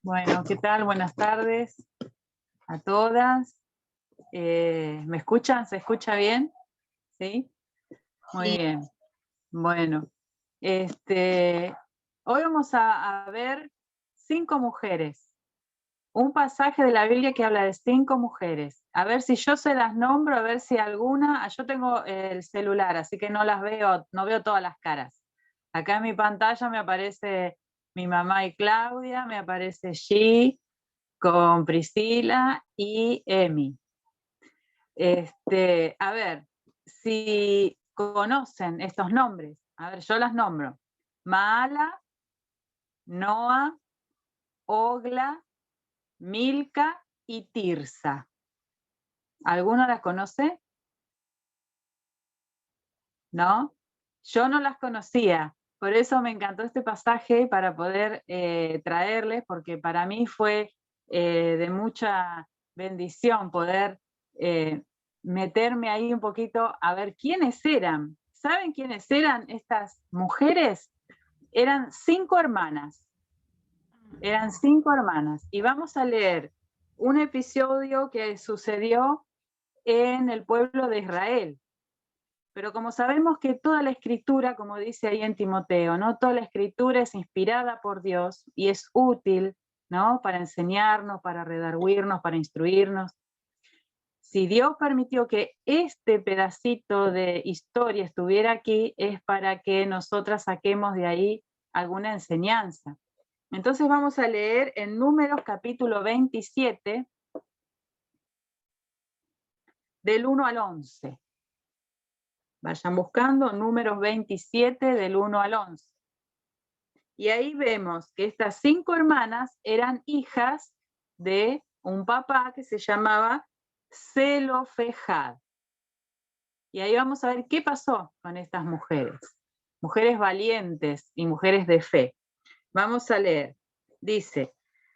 Bueno, ¿qué tal? Buenas tardes a todas. ¿Me escuchan? ¿Se escucha bien? ¿Sí? Muy Sí, bien. Bueno, hoy vamos a ver 5 mujeres. Un pasaje de la Biblia que habla de 5 mujeres. A ver si yo se las nombro, a ver si alguna. Yo tengo el celular, así que no las veo, no veo todas las caras. Acá en mi pantalla me aparece mi mamá y Claudia, me aparece G con Priscila y Emi. A ver, si conocen estos nombres, a ver, yo las nombro. Maala, Noa, Ogla, Milka y Tirsa. ¿Alguno las conoce? ¿No? Yo no las conocía, por eso me encantó este pasaje para poder traerles, porque para mí fue de mucha bendición poder eh, meterme ahí un poquito a ver quiénes eran. ¿Saben quiénes eran estas mujeres? Eran 5 hermanas, eran 5 hermanas. Y vamos a leer un episodio que sucedió en el pueblo de Israel. Pero como sabemos que toda la escritura, como dice ahí en Timoteo, ¿no? Toda la escritura es inspirada por Dios y es útil, ¿no? Para enseñarnos, para redarguirnos, para instruirnos. Si Dios permitió que este pedacito de historia estuviera aquí, es para que nosotras saquemos de ahí alguna enseñanza. Entonces vamos a leer en Números capítulo 27, del 1 al 11. Vayan buscando Números 27 del 1 al 11. Y ahí vemos que estas 5 hermanas eran hijas de un papá que se llamaba Zelofejad. Y ahí vamos a ver qué pasó con estas mujeres. Mujeres valientes y mujeres de fe. Vamos a leer. Dice,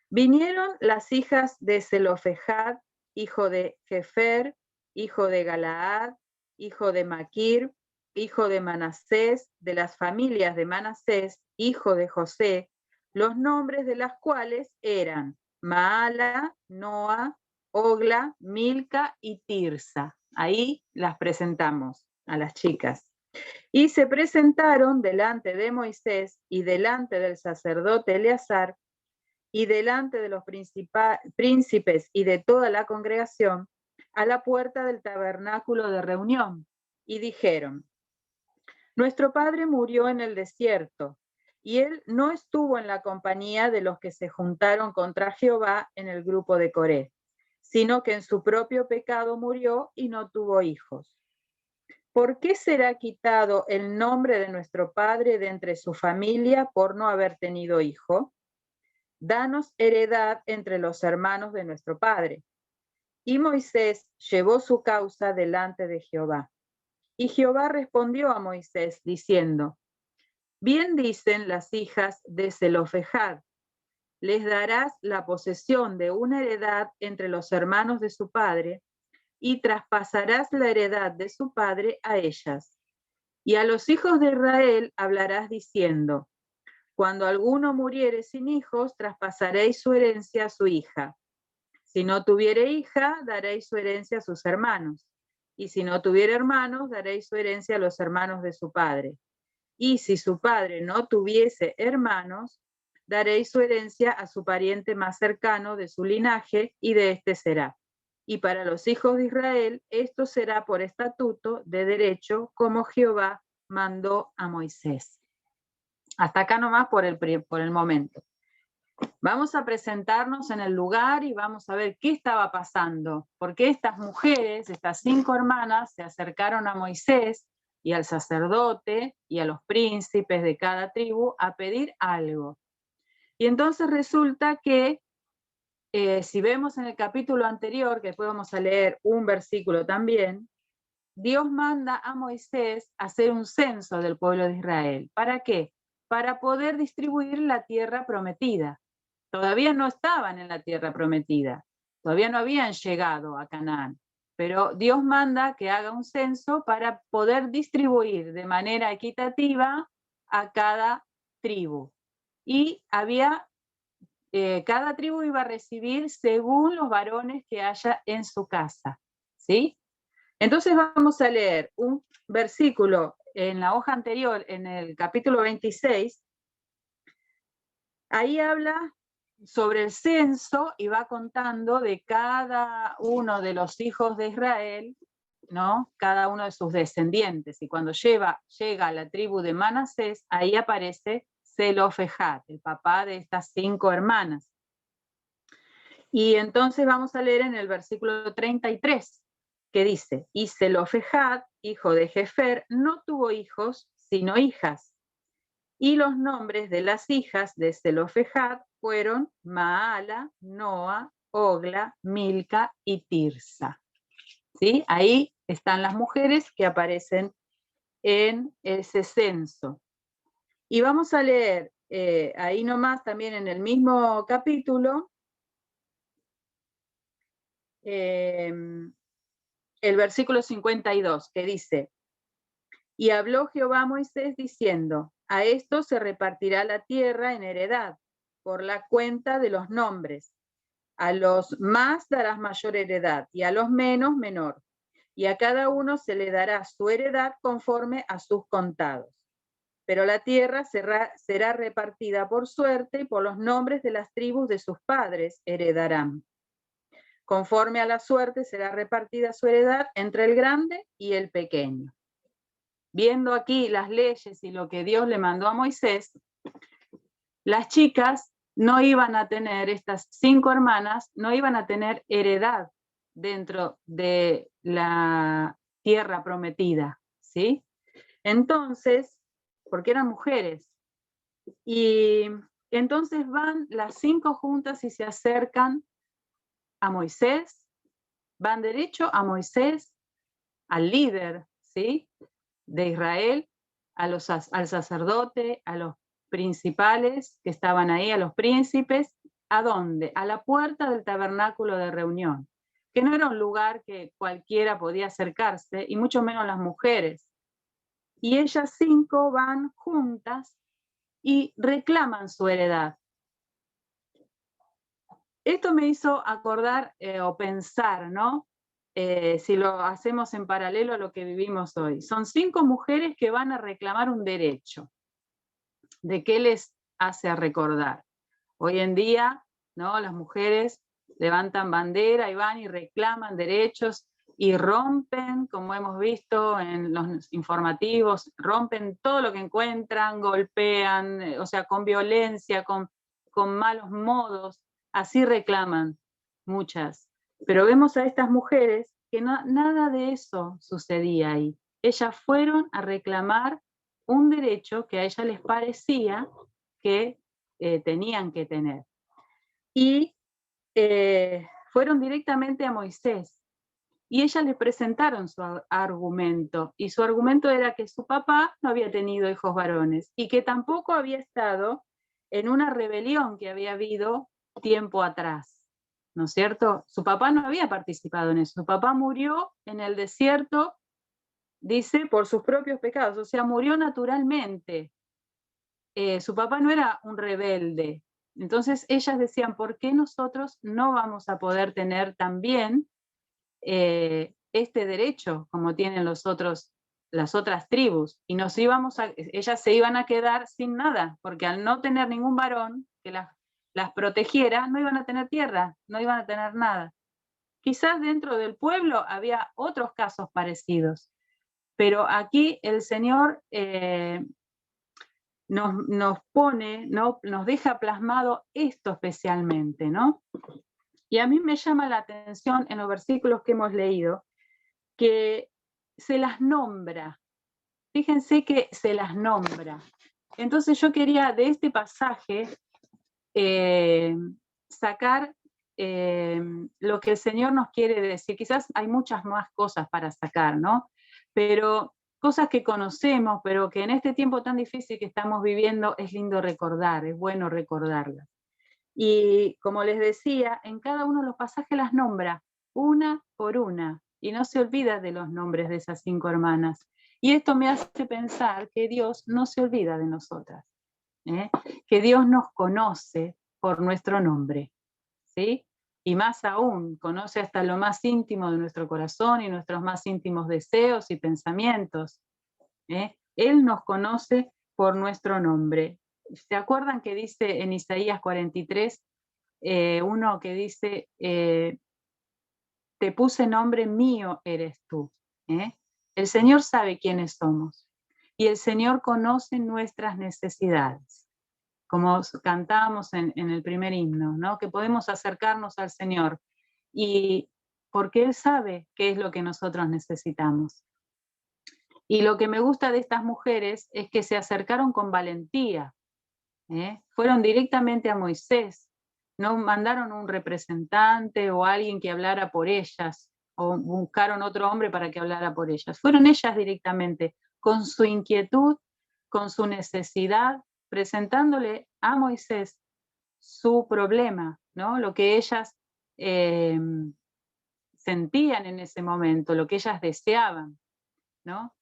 vinieron las hijas de Zelofejad, hijo de Jefer, hijo de Galaad, hijo de Maquir, hijo de Manasés, de las familias de Manasés, hijo de José, los nombres de las cuales eran Maala, Noa, Ogla, Milca y Tirsa. Ahí las presentamos a las chicas. Y se presentaron delante de Moisés y delante del sacerdote Eleazar y delante de los príncipes y de toda la congregación a la puerta del tabernáculo de reunión. Y dijeron, nuestro padre murió en el desierto, y él no estuvo en la compañía de los que se juntaron contra Jehová en el grupo de Coré, sino que en su propio pecado murió y no tuvo hijos. ¿Por qué será quitado el nombre de nuestro padre de entre su familia por no haber tenido hijo? Danos heredad entre los hermanos de nuestro padre. Y Moisés llevó su causa delante de Jehová. Y Jehová respondió a Moisés diciendo, bien dicen las hijas de Zelofejad, les darás la posesión de una heredad entre los hermanos de su padre, y traspasarás la heredad de su padre a ellas. Y a los hijos de Israel hablarás diciendo, cuando alguno muriere sin hijos, traspasaréis su herencia a su hija. Si no tuviere hija, daréis su herencia a sus hermanos. Y si no tuviere hermanos, daréis su herencia a los hermanos de su padre. Y si su padre no tuviese hermanos, daréis su herencia a su pariente más cercano de su linaje, y de éste será. Y para los hijos de Israel, esto será por estatuto de derecho, como Jehová mandó a Moisés. Hasta acá nomás por el momento. Vamos a presentarnos en el lugar y vamos a ver qué estaba pasando, porque estas mujeres, estas 5 hermanas, se acercaron a Moisés y al sacerdote y a los príncipes de cada tribu a pedir algo. Y entonces resulta que, si vemos en el capítulo anterior, que después vamos a leer un versículo también, Dios manda a Moisés a hacer un censo del pueblo de Israel. ¿Para qué? Para poder distribuir la tierra prometida. Todavía no estaban en la tierra prometida, todavía no habían llegado a Canaán, pero Dios manda que haga un censo para poder distribuir de manera equitativa a cada tribu. Y había cada tribu iba a recibir según los varones que haya en su casa, ¿sí? Entonces vamos a leer un versículo en la hoja anterior, en el capítulo 26, ahí habla sobre el censo y va contando de cada uno de los hijos de Israel, ¿no? Cada uno de sus descendientes, y cuando llega a la tribu de Manasés, ahí aparece Zelofejad, el papá de estas 5 hermanas. Y entonces vamos a leer en el versículo 33, que dice, y Zelofejad, hijo de Jefer, no tuvo hijos, sino hijas. Y los nombres de las hijas de Zelofejad fueron Maala, Noa, Ogla, Milca y Tirsa. ¿Sí? Ahí están las mujeres que aparecen en ese censo. Y vamos a leer ahí nomás también en el mismo capítulo, el versículo 52, que dice, y habló Jehová a Moisés diciendo, a esto se repartirá la tierra en heredad, por la cuenta de los nombres. A los más darás mayor heredad, y a los menos menor. Y a cada uno se le dará su heredad conforme a sus contados. Pero la tierra será repartida por suerte, y por los nombres de las tribus de sus padres heredarán. Conforme a la suerte será repartida su heredad entre el grande y el pequeño. Viendo aquí las leyes y lo que Dios le mandó a Moisés, las chicas no iban a tener, estas 5 hermanas, no iban a tener heredad dentro de la tierra prometida, ¿sí? Entonces, porque eran mujeres, y entonces van las 5 juntas y se acercan a Moisés, van derecho a Moisés, al líder, ¿sí?, de Israel, al sacerdote, a los principales que estaban ahí, a los príncipes. ¿A dónde? A la puerta del tabernáculo de reunión, que no era un lugar que cualquiera podía acercarse, y mucho menos las mujeres. Y ellas 5 van juntas y reclaman su heredad. Esto me hizo acordar o pensar, ¿no? Si lo hacemos en paralelo a lo que vivimos hoy. Son 5 mujeres que van a reclamar un derecho. ¿De qué les hace recordar? Hoy en día, ¿no?, las mujeres levantan bandera y van y reclaman derechos y rompen, como hemos visto en los informativos, rompen todo lo que encuentran, golpean, o sea, con violencia, con malos modos, así reclaman muchas. Pero vemos a estas mujeres que nada de eso sucedía ahí. Ellas fueron a reclamar un derecho que a ellas les parecía que tenían que tener. Y fueron directamente a Moisés. Y ellas le presentaron su argumento. Y su argumento era que su papá no había tenido hijos varones y que tampoco había estado en una rebelión que había habido tiempo atrás, ¿no es cierto? Su papá no había participado en eso. Su papá murió en el desierto, dice, por sus propios pecados. O sea, murió naturalmente. Su papá no era un rebelde. Entonces ellas decían, ¿por qué nosotros no vamos a poder tener también este derecho como tienen las otras tribus? Y ellas se iban a quedar sin nada, porque al no tener ningún varón que las protegiera, no iban a tener tierra, no iban a tener nada. Quizás dentro del pueblo había otros casos parecidos, pero aquí el Señor nos pone, ¿no?, nos deja plasmado esto especialmente, ¿no? Y a mí me llama la atención en los versículos que hemos leído, que se las nombra. Fíjense que se las nombra. Entonces yo quería de este pasaje sacar lo que el Señor nos quiere decir. Quizás hay muchas más cosas para sacar, ¿no? Pero cosas que conocemos, pero que en este tiempo tan difícil que estamos viviendo es lindo recordar, es bueno recordarlas. Y como les decía, en cada uno de los pasajes las nombra una por una y no se olvida de los nombres de esas 5 hermanas. Y esto me hace pensar que Dios no se olvida de nosotras, que Dios nos conoce por nuestro nombre, ¿sí? Y más aún, conoce hasta lo más íntimo de nuestro corazón y nuestros más íntimos deseos y pensamientos. Él nos conoce por nuestro nombre. ¿Se acuerdan que dice en Isaías 43, uno que dice, te puse nombre mío eres tú? El Señor sabe quiénes somos y el Señor conoce nuestras necesidades. Como cantábamos en el primer himno, ¿no? Que podemos acercarnos al Señor y porque Él sabe qué es lo que nosotros necesitamos. Y lo que me gusta de estas mujeres es que se acercaron con valentía, fueron directamente a Moisés, no mandaron un representante o alguien que hablara por ellas, o buscaron otro hombre para que hablara por ellas. Fueron ellas directamente, con su inquietud, con su necesidad, presentándole a Moisés su problema, ¿no? Lo que ellas sentían en ese momento, lo que ellas deseaban, ¿no?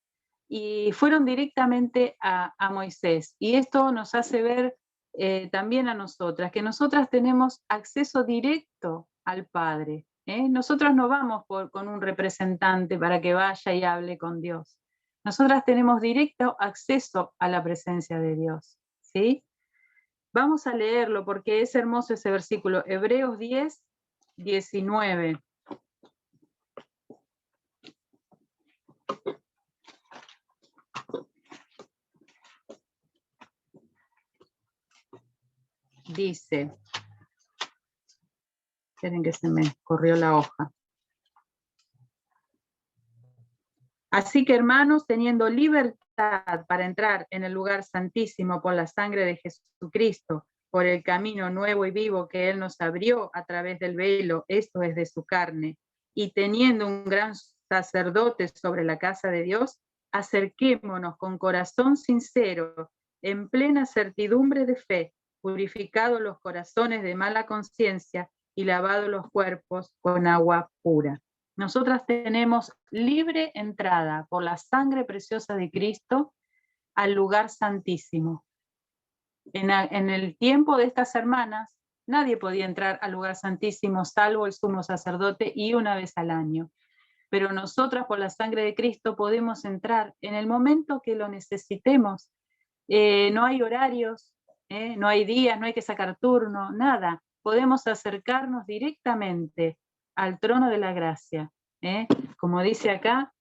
Y fueron directamente a Moisés. Y esto nos hace ver también a nosotras, que nosotras tenemos acceso directo al Padre. Nosotras no vamos con un representante para que vaya y hable con Dios. Nosotras tenemos directo acceso a la presencia de Dios, ¿sí? Vamos a leerlo porque es hermoso ese versículo, Hebreos 10, 19. Dice, esperen que se me corrió la hoja. Así que, hermanos, teniendo libertad para entrar en el lugar santísimo por la sangre de Jesucristo, por el camino nuevo y vivo que Él nos abrió a través del velo, esto es de su carne, y teniendo un gran sacerdote sobre la casa de Dios, acerquémonos con corazón sincero, en plena certidumbre de fe, purificados los corazones de mala conciencia y lavados los cuerpos con agua pura. Nosotras tenemos libre entrada por la sangre preciosa de Cristo al lugar santísimo. En el tiempo de estas hermanas, nadie podía entrar al lugar santísimo salvo el sumo sacerdote y una vez al año. Pero nosotras por la sangre de Cristo podemos entrar en el momento que lo necesitemos. No hay horarios, no hay días, no hay que sacar turno, nada. Podemos acercarnos directamente al trono de la gracia. Como dice acá,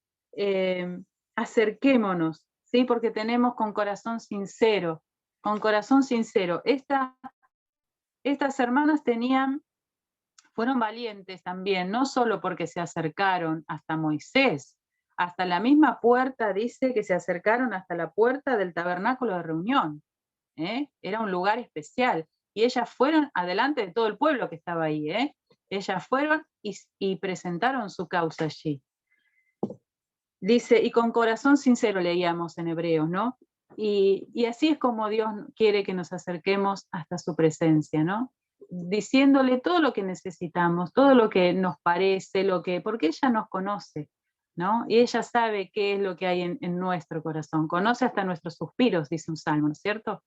acerquémonos, ¿sí? Porque tenemos con corazón sincero, con corazón sincero. Estas hermanas fueron valientes también, no solo porque se acercaron hasta Moisés, hasta la misma puerta, dice que se acercaron hasta la puerta del tabernáculo de reunión. Era un lugar especial. Y ellas fueron adelante de todo el pueblo que estaba ahí. Ellas fueron y presentaron su causa allí. Dice, y con corazón sincero leíamos en Hebreos, ¿no? Y así es como Dios quiere que nos acerquemos hasta su presencia, ¿no? Diciéndole todo lo que necesitamos, todo lo que nos parece, porque ella nos conoce, ¿no? Y ella sabe qué es lo que hay en nuestro corazón, conoce hasta nuestros suspiros, dice un salmo, ¿no es cierto?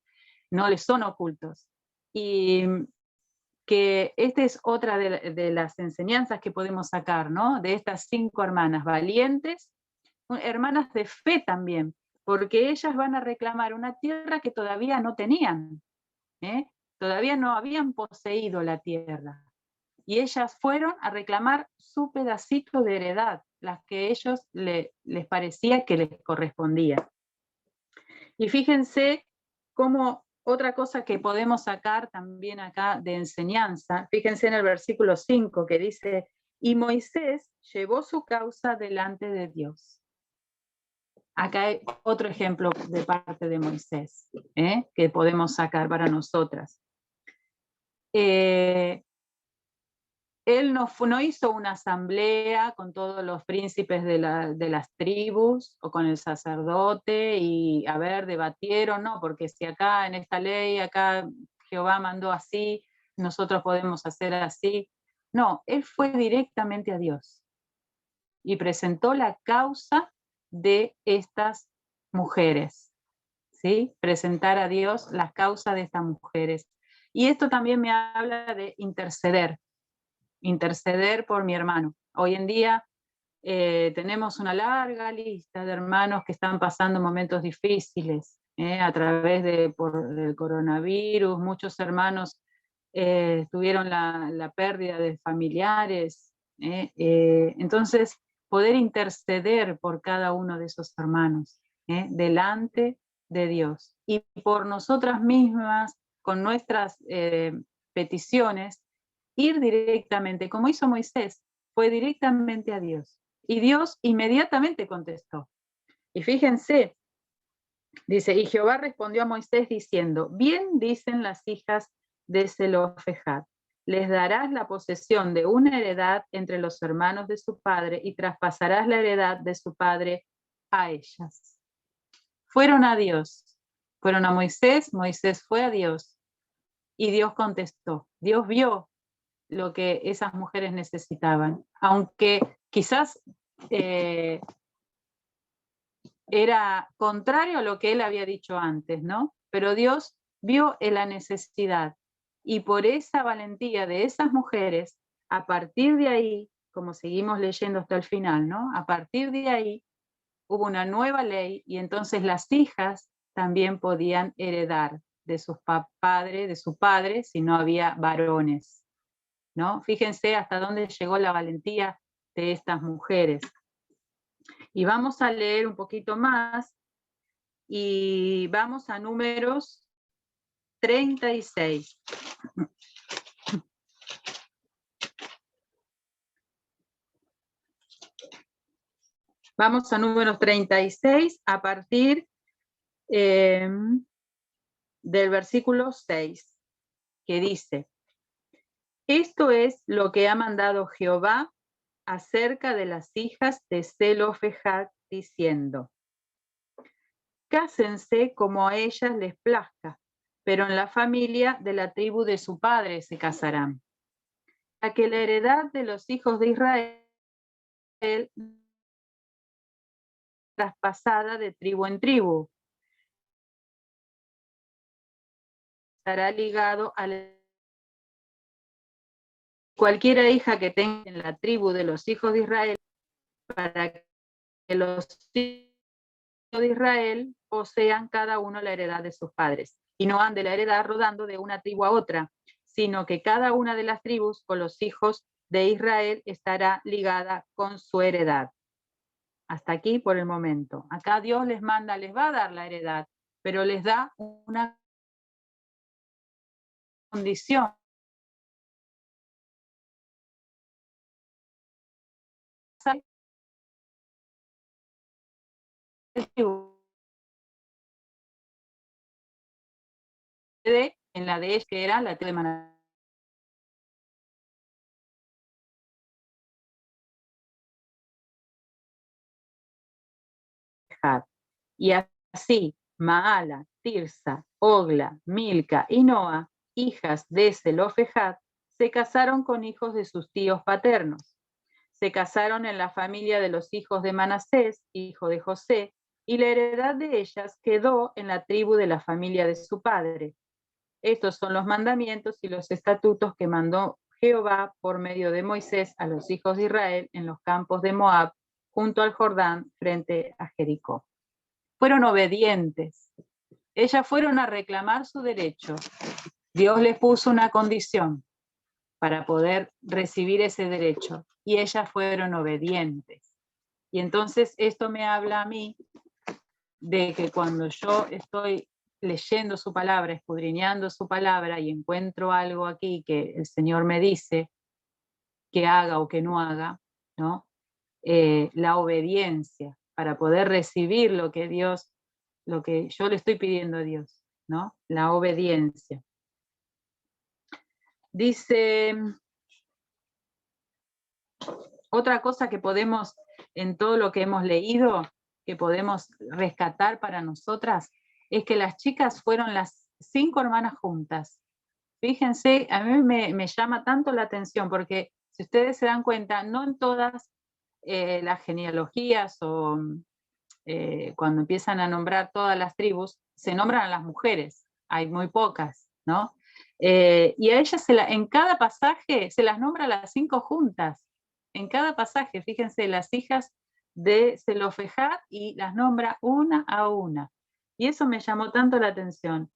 No les son ocultos. Y que esta es otra de las enseñanzas que podemos sacar, ¿no? De estas 5 hermanas valientes, hermanas de fe también, porque ellas van a reclamar una tierra que todavía no tenían, todavía no habían poseído la tierra, y ellas fueron a reclamar su pedacito de heredad, las que a ellos les parecía que les correspondía. Y fíjense cómo otra cosa que podemos sacar también acá de enseñanza, fíjense en el versículo 5 que dice, y Moisés llevó su causa delante de Dios. Acá hay otro ejemplo de parte de Moisés, que podemos sacar para nosotras. Él no hizo una asamblea con todos los príncipes de las tribus o con el sacerdote y a ver, debatieron, no, porque si acá en esta ley, acá Jehová mandó así, nosotros podemos hacer así. No, él fue directamente a Dios y presentó la causa de estas mujeres, ¿sí? Presentar a Dios la causa de estas mujeres. Y esto también me habla de interceder por mi hermano. Hoy en día tenemos una larga lista de hermanos que están pasando momentos difíciles a través del coronavirus. Muchos hermanos tuvieron la pérdida de familiares. Entonces, poder interceder por cada uno de esos hermanos delante de Dios. Y por nosotras mismas, con nuestras peticiones, ir directamente, como hizo Moisés, fue directamente a Dios. Y Dios inmediatamente contestó. Y fíjense, dice, y Jehová respondió a Moisés diciendo, bien dicen las hijas de Zelofejad, les darás la posesión de una heredad entre los hermanos de su padre y traspasarás la heredad de su padre a ellas. Fueron a Dios, fueron a Moisés, Moisés fue a Dios y Dios contestó. Dios vio lo que esas mujeres necesitaban, aunque quizás era contrario a lo que él había dicho antes, ¿no? Pero Dios vio en la necesidad y por esa valentía de esas mujeres, a partir de ahí, como seguimos leyendo hasta el final, ¿no? A partir de ahí hubo una nueva ley y entonces las hijas también podían heredar de sus padres, de su padre, si no había varones, ¿no? Fíjense hasta dónde llegó la valentía de estas mujeres. Y vamos a leer un poquito más y vamos a Números 36. Vamos a Números 36 a partir del versículo 6, que dice, esto es lo que ha mandado Jehová acerca de las hijas de Zelofejad, diciendo, cásense como a ellas les plazca, pero en la familia de la tribu de su padre se casarán. A que la heredad de los hijos de Israel traspasada de tribu en tribu. Estará ligado a cualquiera hija que tenga en la tribu de los hijos de Israel, para que los hijos de Israel posean cada uno la heredad de sus padres, y no ande la heredad rodando de una tribu a otra, sino que cada una de las tribus con los hijos de Israel estará ligada con su heredad. Hasta aquí por el momento. Acá Dios les manda, les va a dar la heredad, pero les da una condición. En la de ella, que era la tribu de Manasés. Y así, Maala, Tirsa, Ogla, Milca y Noa, hijas de Zelofejad, se casaron con hijos de sus tíos paternos. Se casaron en la familia de los hijos de Manasés, hijo de José, y la heredad de ellas quedó en la tribu de la familia de su padre. Estos son los mandamientos y los estatutos que mandó Jehová por medio de Moisés a los hijos de Israel en los campos de Moab, junto al Jordán, frente a Jericó. Fueron obedientes. Ellas fueron a reclamar su derecho. Dios les puso una condición para poder recibir ese derecho y ellas fueron obedientes. Y entonces esto me habla a mí de que cuando yo estoy leyendo su palabra, escudriñando su palabra y encuentro algo aquí que el Señor me dice que haga o que no haga, ¿no? La obediencia para poder recibir lo que Dios, lo que yo le estoy pidiendo a Dios, ¿no? La obediencia. Dice, otra cosa que podemos, en todo lo que hemos leído, que podemos rescatar para nosotras, es que las chicas fueron las 5 hermanas juntas. Fíjense, a mí me llama tanto la atención, porque si ustedes se dan cuenta, no en todas las genealogías o cuando empiezan a nombrar todas las tribus, se nombran a las mujeres, hay muy pocas, ¿no? Y a ellas en cada pasaje se las nombra a las 5 juntas. En cada pasaje, fíjense, las hijas de Zelofejad, y las nombra una a una. Y eso me llamó tanto la atención.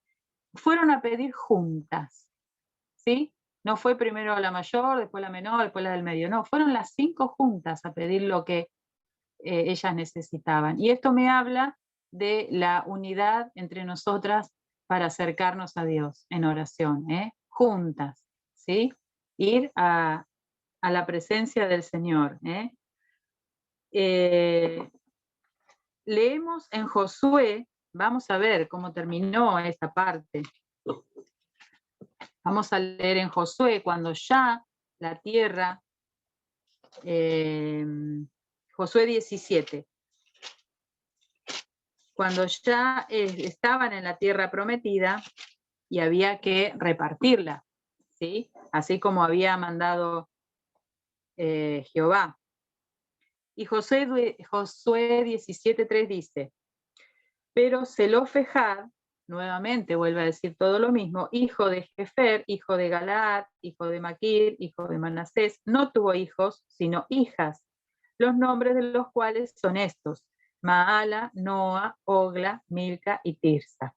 Fueron a pedir juntas, ¿sí? No fue primero la mayor, después la menor, después la del medio. No, fueron las 5 juntas a pedir lo que ellas necesitaban. Y esto me habla de la unidad entre nosotras para acercarnos a Dios en oración, juntas, ¿sí? Ir a la presencia del Señor. Leemos en Josué, vamos a ver cómo terminó esta parte. Vamos a leer en Josué, cuando ya la tierra, Josué 17, cuando ya estaban en la tierra prometida y había que repartirla, ¿sí? Así como había mandado Jehová. Y Josué 17:3 dice: pero Zelofejad, nuevamente vuelve a decir todo lo mismo, hijo de Jefer, hijo de Galaad, hijo de Maquir, hijo de Manasés, no tuvo hijos, sino hijas, los nombres de los cuales son estos: Maala, Noa, Ogla, Milca y Tirsa.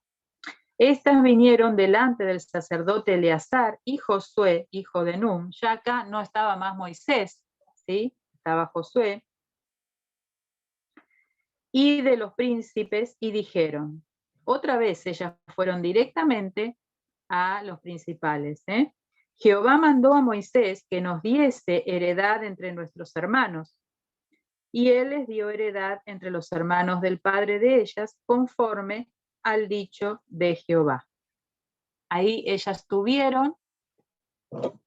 Estas vinieron delante del sacerdote Eleazar y Josué, hijo de Num. Ya acá no estaba más Moisés, ¿sí? Estaba Josué. Y de los príncipes, y dijeron, otra vez ellas fueron directamente a los principales. Jehová mandó a Moisés que nos diese heredad entre nuestros hermanos, y él les dio heredad entre los hermanos del padre de ellas, conforme al dicho de Jehová. Ahí ellas tuvieron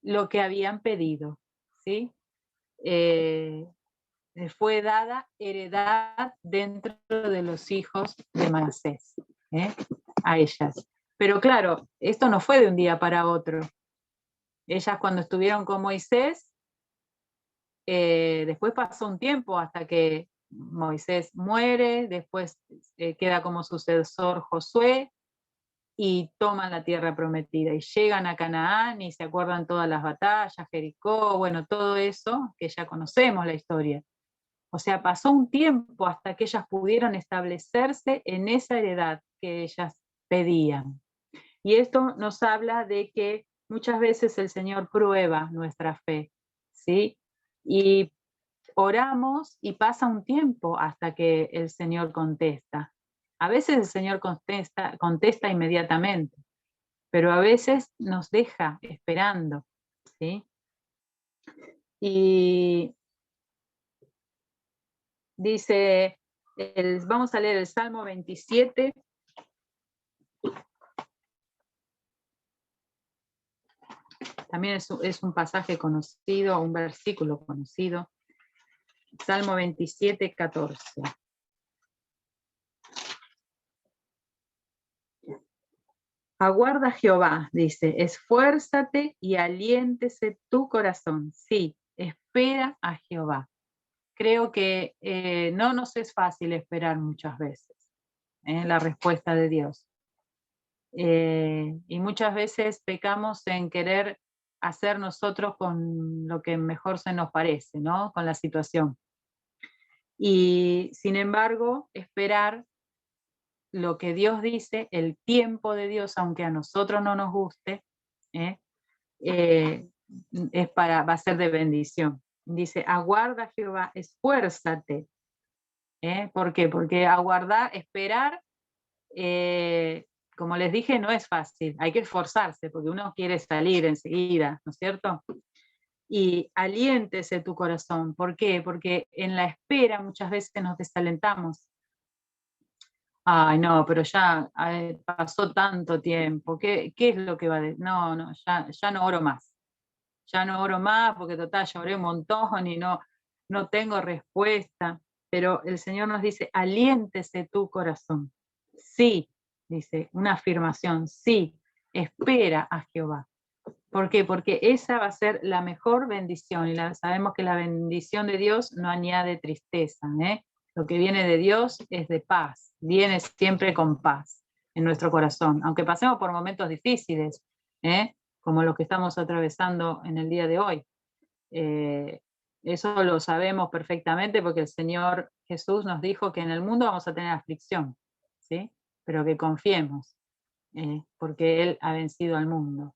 lo que habían pedido, ¿sí? Fue dada heredad dentro de los hijos de Manasés, a ellas. Pero claro, esto no fue de un día para otro. Ellas, cuando estuvieron con Moisés, después pasó un tiempo hasta que Moisés muere, después queda como sucesor Josué, y toman la tierra prometida, y llegan a Canaán, y se acuerdan todas las batallas, Jericó, bueno, todo eso, que ya conocemos la historia. O sea, pasó un tiempo hasta que ellas pudieron establecerse en esa heredad que ellas pedían. Y esto nos habla de que muchas veces el Señor prueba nuestra fe, ¿sí? Y oramos y pasa un tiempo hasta que el Señor contesta. A veces el Señor contesta inmediatamente, pero a veces nos deja esperando, ¿sí? Y dice, vamos a leer el Salmo 27. También es un pasaje conocido, un versículo conocido. Salmo 27, 14. Aguarda Jehová, dice, esfuérzate y aliéntese tu corazón. Sí, espera a Jehová. Creo que no nos es fácil esperar muchas veces la respuesta de Dios. Y muchas veces pecamos en querer hacer nosotros con lo que mejor se nos parece, ¿no? Con la situación. Y sin embargo, esperar lo que Dios dice, el tiempo de Dios, aunque a nosotros no nos guste, va a ser de bendición. Dice, aguarda Jehová, esfuérzate. ¿Por qué? Porque aguardar, esperar, como les dije, no es fácil, hay que esforzarse, porque uno quiere salir enseguida, ¿no es cierto? Y aliéntese tu corazón. ¿Por qué? Porque en la espera muchas veces nos desalentamos. Ay, no, pero ya pasó tanto tiempo, ¿qué es lo que va a decir? No, ya no oro más. Ya no oro más porque total, ya oré un montón y no tengo respuesta. Pero el Señor nos dice, aliéntese tu corazón. Sí, dice, una afirmación, sí, espera a Jehová. ¿Por qué? Porque esa va a ser la mejor bendición, y sabemos que la bendición de Dios no añade tristeza. Lo que viene de Dios es de paz, viene siempre con paz en nuestro corazón, aunque pasemos por momentos difíciles, como lo que estamos atravesando en el día de hoy. Eso lo sabemos perfectamente porque el Señor Jesús nos dijo que en el mundo vamos a tener aflicción, ¿sí? Pero que confiemos, porque Él ha vencido al mundo.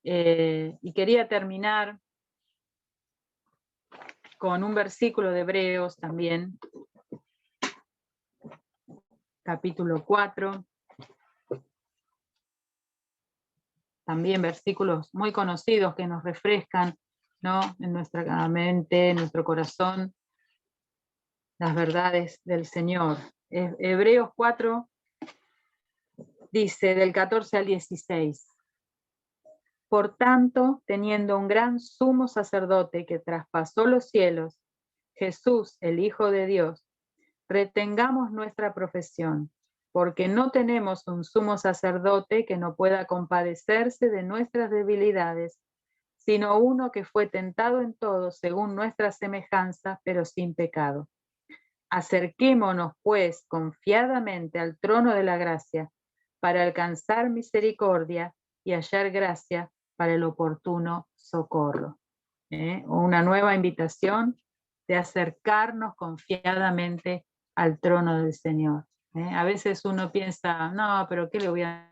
Y quería terminar con un versículo de Hebreos también, capítulo 4, también versículos muy conocidos que nos refrescan, ¿no?, en nuestra mente, en nuestro corazón, las verdades del Señor. Hebreos 4 dice, del 14 al 16, por tanto, teniendo un gran sumo sacerdote que traspasó los cielos, Jesús, el Hijo de Dios, retengamos nuestra profesión, porque no tenemos un sumo sacerdote que no pueda compadecerse de nuestras debilidades, sino uno que fue tentado en todo según nuestra semejanza, pero sin pecado. Acerquémonos, pues, confiadamente al trono de la gracia, para alcanzar misericordia y hallar gracia para el oportuno socorro. Una nueva invitación de acercarnos confiadamente al trono del Señor. A veces uno piensa, no, pero ¿qué le voy a